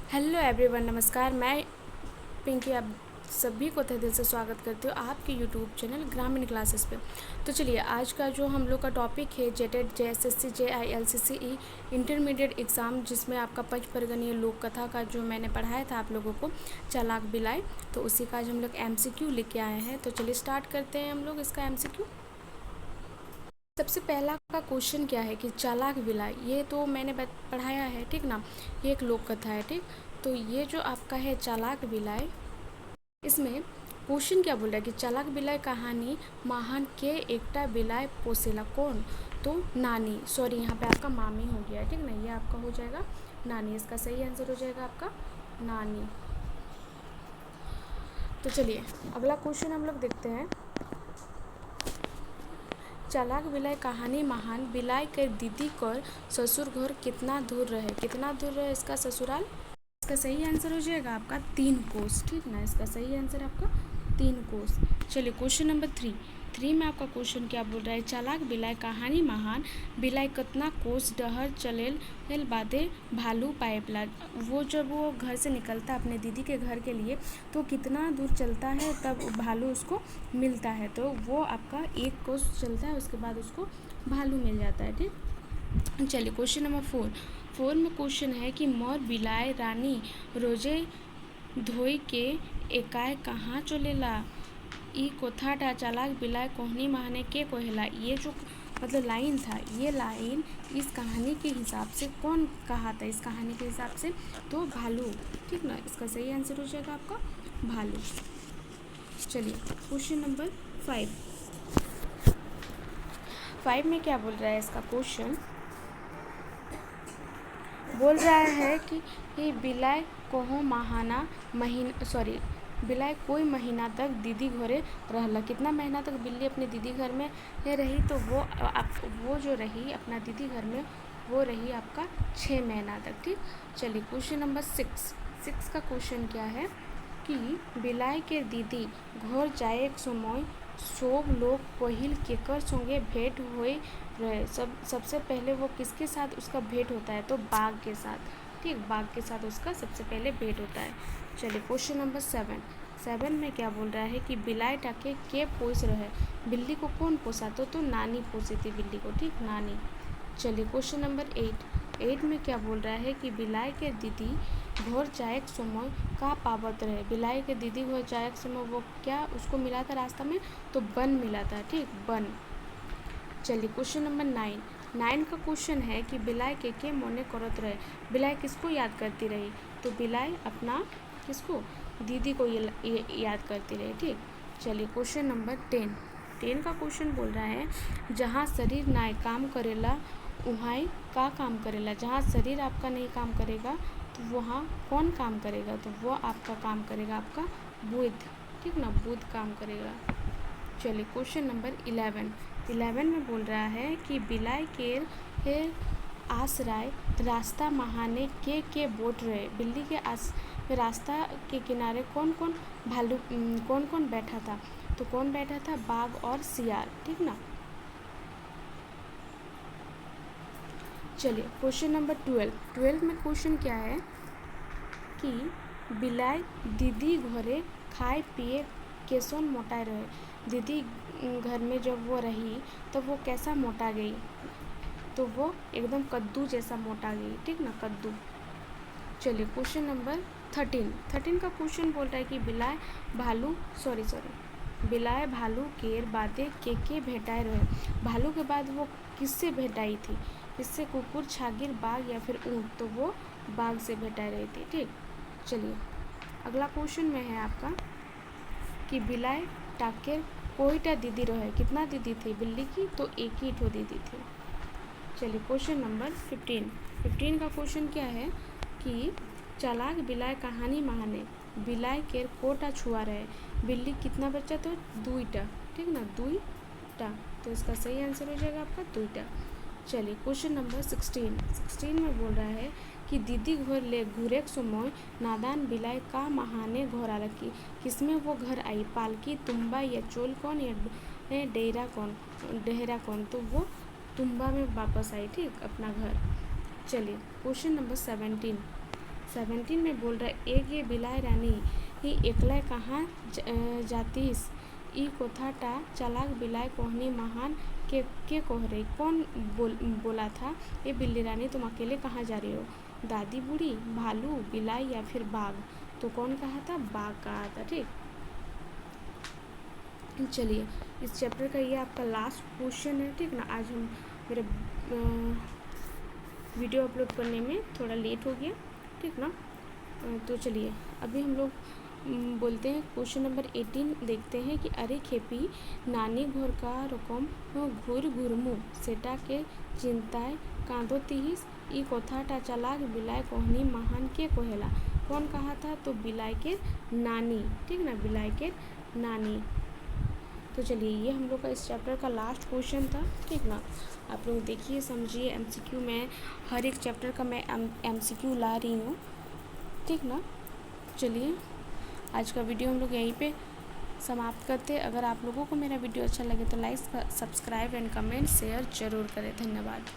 Hello everyone, नमस्कार। मैं पिंकी आप सभी को तहे दिल से स्वागत करती हूँ आपके यूट्यूब चैनल ग्रामीण क्लासेस पे। तो चलिए, आज का जो हम लोग का टॉपिक है जेटेड जेएसएससी जेआईएलसीसी इंटरमीडिएट एग्ज़ाम, जिसमें आपका पंचपर्गनीय लोक कथा का जो मैंने पढ़ाया था आप लोगों को, चालाक बिलाई, तो उसी का आज हम लोग एमसीक्यू लेके आए हैं। तो चलिए स्टार्ट करते हैं हम लोग इसका एमसीक्यू। सबसे पहला का क्वेश्चन क्या है कि चालाक बिलाई, ये तो मैंने पढ़ाया है, ठीक ना। ये एक लोक कथा है, ठीक। तो ये जो आपका है चालाक बिलाई, इसमें क्वेश्चन क्या बोल रहा है कि चालाक बिलाई कहानी महान के एकटा बिलाई पोसेला कौन, तो नानी, सॉरी यहाँ पे आपका मामी हो गया है, ठीक ना। ये आपका हो जाएगा नानी, इसका सही आंसर हो जाएगा आपका नानी। तो चलिए अगला क्वेश्चन हम लोग देखते हैं। चालाक बिलाई कहानी महान बिलाई कर दीदी कर ससुर घर कितना दूर रहे, कितना दूर रहे इसका ससुराल। इसका सही आंसर हो जाएगा आपका 3 कोस, ठीक ना। इसका सही आंसर आपका 3 कोस। चलिए क्वेश्चन नंबर 3 में आपका क्वेश्चन क्या बोल रहा है। चालाक बिलाई कहानी महान बिलाई कितना कोस डहर चलेल बादे भालू पाएपला। वो जब वो घर से निकलता है अपने दीदी के घर के लिए, तो कितना दूर चलता है तब भालू उसको मिलता है। तो वो आपका 1 कोस चलता है, उसके बाद उसको भालू मिल जाता है, ठीक। चलिए क्वेश्चन नंबर 4 में क्वेश्चन है कि मोर बिलाय रानी रोजे धोई के एकाय कहाँ चलेला। ई कोथाटा चालाक बिलाय कोहनी महाने के कोहेला। ये जो मतलब लाइन था, ये लाइन इस कहानी के हिसाब से कौन कहा था, इस कहानी के हिसाब से तो भालू, ठीक ना। इसका सही आंसर हो जाएगा आपका भालू। चलिए क्वेश्चन नंबर 5 में क्या बोल रहा है इसका क्वेश्चन, बोल रहा है कि ये बिलाय कोहो महाना महीना सॉरी बिलाय कोई महीना तक दीदी घरे रहला। कितना महीना तक बिल्ली अपने दीदी घर में रही, तो वो जो रही अपना दीदी घर में, वो रही आपका 6 महीना तक, ठीक। चलिए क्वेश्चन नंबर 6 का क्वेश्चन क्या है कि बिलाय के दीदी घर जाए समय सब लोग पहिल केकर संगे भेंट हुए रहे। सबसे पहले वो किसके साथ उसका भेंट होता है, तो बाघ के साथ, ठीक। बाघ के साथ उसका सबसे पहले भेंट होता है। चलिए क्वेश्चन नंबर 7 में क्या बोल रहा है कि बिलाई टाके के पोस रहे। बिल्ली को कौन पोसा, तो नानी पोसी थी बिल्ली को, ठीक, नानी। चलिए क्वेश्चन नंबर 8 में क्या बोल रहा है कि बिलाई के दीदी घर जाए समय का पावत रहे। बिलाई के दीदी घर जाए समय वो क्या उसको मिला था रास्ता में, तो बन मिला था, ठीक, बन। चलिए क्वेश्चन नंबर 9 का क्वेश्चन है कि बिलाई के मोने करत रहे। बिलाई किसको याद करती रही, तो बिलाई अपना किसको, दीदी को याद करती रही, ठीक। चलिए क्वेश्चन नंबर 10 का क्वेश्चन बोल रहा है जहाँ शरीर ना काम करेला वहाँ का काम करेला। जहाँ शरीर आपका नहीं काम करेगा तो वहाँ कौन काम करेगा, तो वो आपका काम करेगा आपका बुध, ठीक ना, बुध काम करेगा। चलिए क्वेश्चन नंबर 11 में बोल रहा है कि बिलाई के आश्रय रास्ता महाने के बोट रहे। बिल्ली के रास्ता के किनारे कौन कौन बैठा था, तो कौन बैठा था, बाघ और सियार, ठीक ना। चलिए क्वेश्चन नंबर 12 में क्वेश्चन क्या है कि बिलाई दीदी घरे खाए पिए कैसन मोटा रहे। दीदी घर में जब वो रही तो वो कैसा मोटा गई, तो वो एकदम कद्दू जैसा मोटा गई, ठीक ना, कद्दू। चलिए क्वेश्चन नंबर 13 का क्वेश्चन बोल रहा है कि बिलाय भालू केर बादे के भेटाए रहे। भालू के बाद वो किससे भेटाई थी, इससे कुकुर छागिर बाघ या फिर ऊँट, तो वो बाघ से भेटाई रही थी, ठीक। चलिए अगला क्वेश्चन में है आपका कि बिलाय टाकेर कोईटा दीदी रहे। कितना दीदी थी बिल्ली की, तो एक ही ठो दीदी थी। चलिए क्वेश्चन नंबर 15 का क्वेश्चन क्या है कि चालाक बिलाय कहानी महाने बिलाय केर कोटा छुआ रहे। बिल्ली कितना बच्चा, तो 2टा, ठीक ना, 2टा। तो इसका सही आंसर हो जाएगा आपका 2टा। चलिए क्वेश्चन नंबर 16 में बोल रहा है कि दीदी घर ले घूरे समय नादान बिलाई का महाने घर आला की। किसमें वो घर आई, पालकी, तुम्बा या चोल कौन या डेहरा कौन, तो वो तुम्बा में वापस आई, ठीक, अपना घर। चलिए क्वेश्चन नंबर 17 17 में बोल रहा है, एक ये बिलाय रानी ही एकला कहाँ जातीस, ई कोथाटा चालाक बिलाय कोहनी महान के कह रही। कौन बोला था, ये बिल्ली रानी तुम अकेले कहाँ जा रही हो? दादी बूढ़ी, भालू, बिलाई या फिर बाघ? तो कौन कहा था? बाघ कहा था। ठीक, चलिए इस चैप्टर का ये आपका लास्ट क्वेश्चन है। ठीक ना, आज हम मेरे वीडियो अपलोड करने में थोड़ा लेट हो गया। ठीक ना, तो चलिए अभी हम लोग बोलते हैं क्वेश्चन नंबर 18 देखते हैं कि अरे खेपी नानी घोर का रकम घूर घुरमु सेटा के चिंताय कांदो तिहिस, ई कोथाटा चालाक बिलाय कोहनी महान के कोहेला। कौन कहा था? तो बिलाय के नानी। ठीक ना, बिलाय के नानी। तो चलिए ये हम लोग का इस चैप्टर का लास्ट क्वेश्चन था। ठीक ना, आप लोग देखिए, समझिए। एमसीक्यू में हर एक चैप्टर का मैं एमसीक्यू ला रही हूँ। ठीक ना, चलिए आज का वीडियो हम लोग यहीं पे समाप्त करते हैं। अगर आप लोगों को मेरा वीडियो अच्छा लगे तो like, subscribe and comment share ज़रूर करें। धन्यवाद।